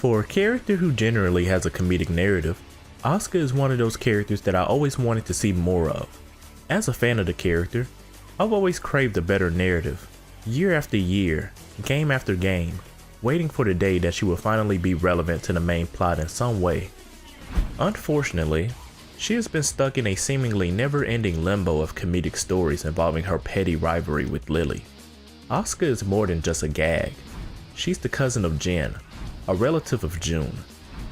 For a character who generally has a comedic narrative, Asuka is one of those characters that I always wanted to see more of. As a fan of the character, I've always craved a better narrative, year after year, game after game, waiting for the day that she will finally be relevant to the main plot in some way. Unfortunately, she has been stuck in a seemingly never-ending limbo of comedic stories involving her petty rivalry with Lili. Asuka is more than just a gag. She's the cousin of Jin, a relative of June,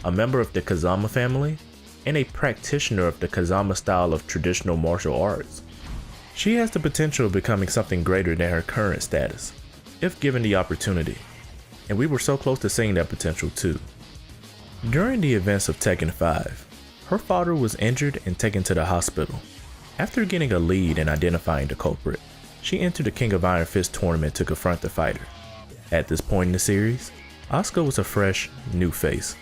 a member of the Kazama family, and a practitioner of the Kazama style of traditional martial arts. She has the potential of becoming something greater than her current status, if given the opportunity, and we were so close to seeing that potential too. During the events of Tekken 5, her father was injured and taken to the hospital. After getting a lead and identifying the culprit, she entered the King of Iron Fist tournament to confront the fighter. At this point in the series, Asuka was a fresh, new face.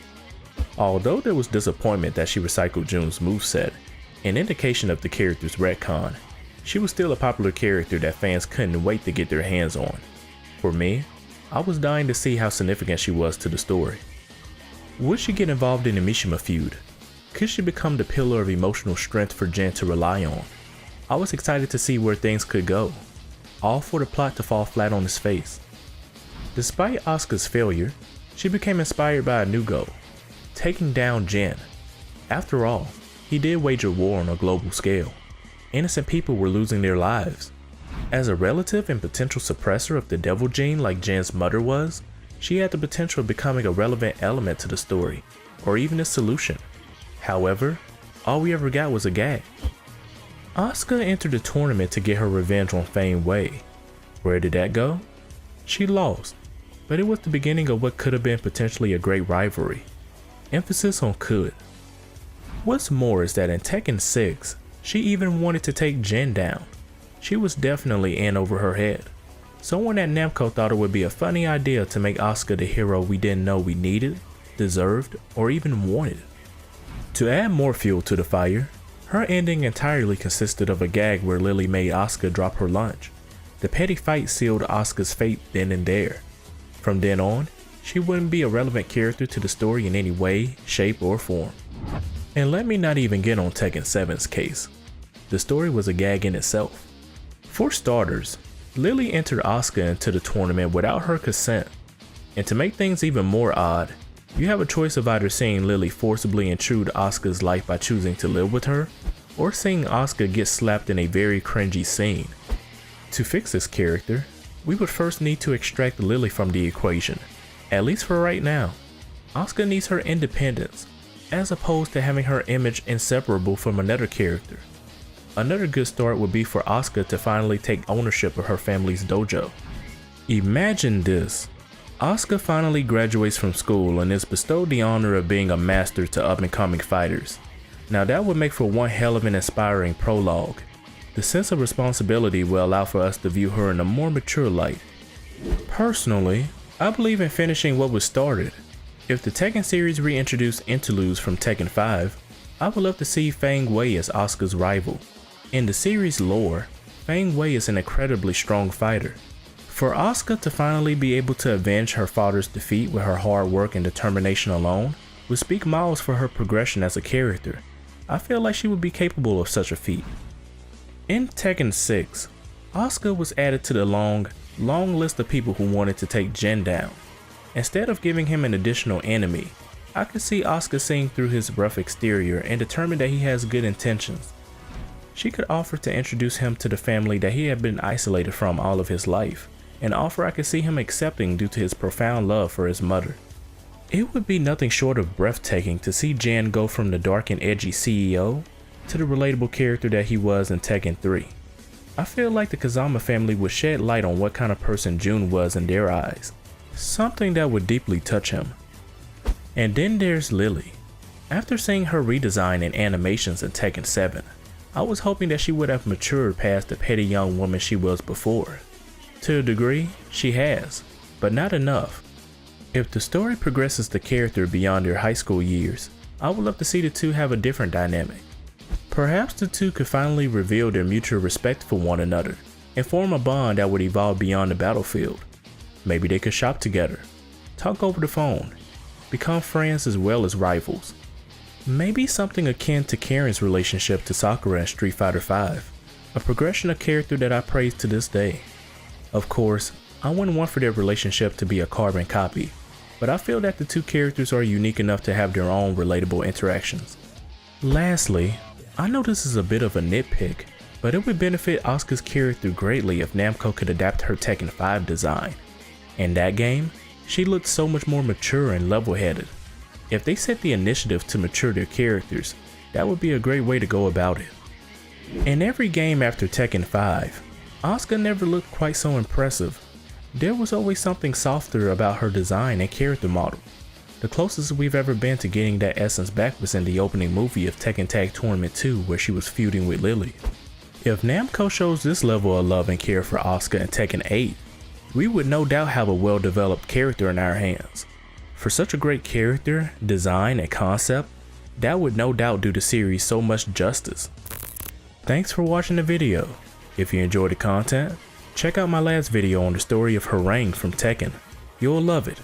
Although there was disappointment that she recycled June's moveset, an indication of the character's retcon, she was still a popular character that fans couldn't wait to get their hands on. For me, I was dying to see how significant she was to the story. Would she get involved in the Mishima feud? Could she become the pillar of emotional strength for Jin to rely on? I was excited to see where things could go, all for the plot to fall flat on its face. Despite Asuka's failure, she became inspired by a new goal, taking down Jin. After all, he did wage a war on a global scale. Innocent people were losing their lives. As a relative and potential suppressor of the devil gene like Jin's mother was, she had the potential of becoming a relevant element to the story, or even its solution. However, all we ever got was a gag. Asuka entered the tournament to get her revenge on Fang Wei. Where did that go? She lost, but it was the beginning of what could have been potentially a great rivalry. Emphasis on could. What's more is that in Tekken 6, she even wanted to take Jin down. She was definitely in over her head. Someone at Namco thought it would be a funny idea to make Asuka the hero we didn't know we needed, deserved, or even wanted. To add more fuel to the fire, her ending entirely consisted of a gag where Lili made Asuka drop her lunch. The petty fight sealed Asuka's fate then and there. From then on, she wouldn't be a relevant character to the story in any way, shape, or form. And let me not even get on Tekken 7's case. The story was a gag in itself. For starters, Lili entered Asuka into the tournament without her consent. And to make things even more odd, you have a choice of either seeing Lili forcibly intrude Asuka's life by choosing to live with her, or seeing Asuka get slapped in a very cringy scene. To fix this character, we would first need to extract Lili from the equation, at least for right now. Asuka needs her independence, as opposed to having her image inseparable from another character. Another good start would be for Asuka to finally take ownership of her family's dojo. Imagine this. Asuka finally graduates from school and is bestowed the honor of being a master to up-and-coming fighters. Now that would make for one hell of an inspiring prologue. The sense of responsibility will allow for us to view her in a more mature light. Personally, I believe in finishing what was started. If the Tekken series reintroduced interludes from Tekken 5, I would love to see Fang Wei as Asuka's rival. In the series lore, Fang Wei is an incredibly strong fighter. For Asuka to finally be able to avenge her father's defeat with her hard work and determination alone would speak miles for her progression as a character. I feel like she would be capable of such a feat. In Tekken 6, Asuka was added to the long list of people who wanted to take Jin down. Instead of giving him an additional enemy, I could see Asuka seeing through his rough exterior and determine that he has good intentions. She could offer to introduce him to the family that he had been isolated from all of his life, an offer I could see him accepting due to his profound love for his mother. It would be nothing short of breathtaking to see Jin go from the dark and edgy CEO to the relatable character that he was in Tekken 3. I feel like the Kazama family would shed light on what kind of person Jun was in their eyes, something that would deeply touch him. And then there's Lili. After seeing her redesign and animations in Tekken 7, I was hoping that she would have matured past the petty young woman she was before. To a degree, she has, but not enough. If the story progresses the character beyond their high school years, I would love to see the two have a different dynamic. Perhaps the two could finally reveal their mutual respect for one another and form a bond that would evolve beyond the battlefield. Maybe they could shop together, talk over the phone, become friends as well as rivals. Maybe something akin to Karen's relationship to Sakura in Street Fighter V, a progression of character that I praise to this day. Of course, I wouldn't want for their relationship to be a carbon copy, but I feel that the two characters are unique enough to have their own relatable interactions. Lastly, I know this is a bit of a nitpick, but it would benefit Asuka's character greatly if Namco could adapt her Tekken 5 design. In that game, she looked so much more mature and level-headed. If they set the initiative to mature their characters, that would be a great way to go about it. In every game after Tekken 5, Asuka never looked quite so impressive. There was always something softer about her design and character model. The closest we've ever been to getting that essence back was in the opening movie of Tekken Tag Tournament 2 where she was feuding with Lili. If Namco shows this level of love and care for Asuka in Tekken 8, we would no doubt have a well-developed character in our hands. For such a great character, design, and concept, that would no doubt do the series so much justice. Thanks for watching the video. If you enjoyed the content, check out my last video on the story of Harangue from Tekken. You'll love it.